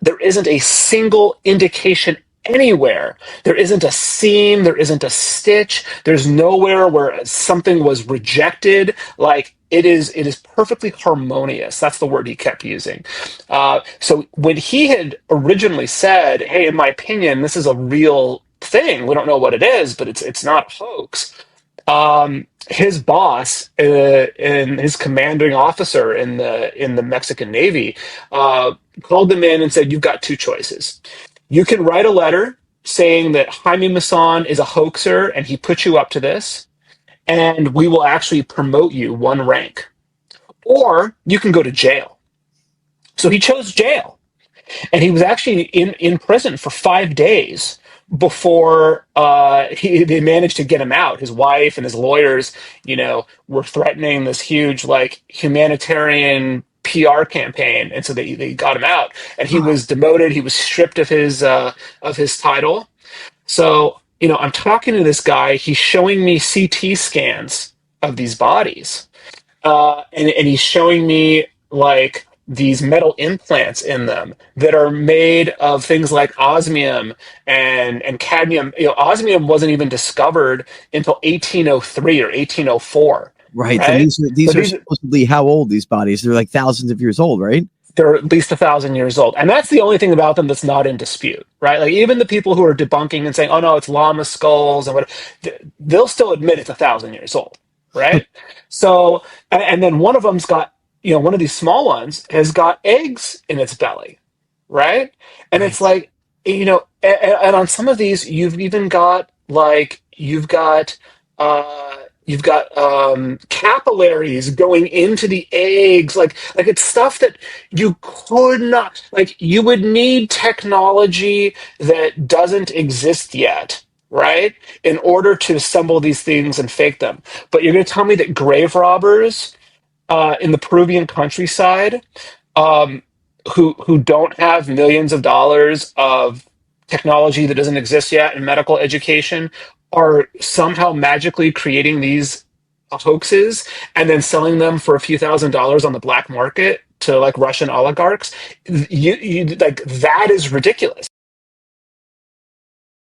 there isn't a single indication anywhere. There isn't a seam, there isn't a stitch, there's nowhere where something was rejected. Like it is perfectly harmonious. That's the word he kept using. So when he had originally said, "Hey, in my opinion, this is a real thing. We don't know what it is, but it's not a hoax." His boss and his commanding officer in the Mexican Navy called them in and said, "You've got two choices. You can write a letter saying that Jaime Maussan is a hoaxer and he put you up to this, and we will actually promote you one rank, or you can go to jail." So he chose jail, and he was actually in prison for 5 days before they managed to get him out. His wife and his lawyers, were threatening this huge like humanitarian PR campaign, and so they got him out. And he was demoted. He was stripped of his title. So I'm talking to this guy. He's showing me CT scans of these bodies, and he's showing me like these metal implants in them that are made of things like osmium and cadmium. Osmium wasn't even discovered until 1803 or 1804, Right. And right? these But are these supposedly how old these bodies? They're like thousands of years old, right? they're at least 1,000 years old, and that's the only thing about them that's not in dispute, right? Like even the people who are debunking and saying, "Oh no, it's llama skulls," and what, they'll still admit it's 1,000 years old, right? So, and then one of them's got, one of these small ones has got eggs in its belly, right? And it's Right. like, and on some of these, uh, you've got capillaries going into the eggs, like it's stuff that you could not, like you would need technology that doesn't exist yet, right, in order to assemble these things and fake them. But you're going to tell me that grave robbers in the Peruvian countryside, um, who don't have millions of dollars of technology that doesn't exist yet in medical education, are somehow magically creating these hoaxes and then selling them for a few $1,000s on the black market to like Russian oligarchs? You like that is ridiculous.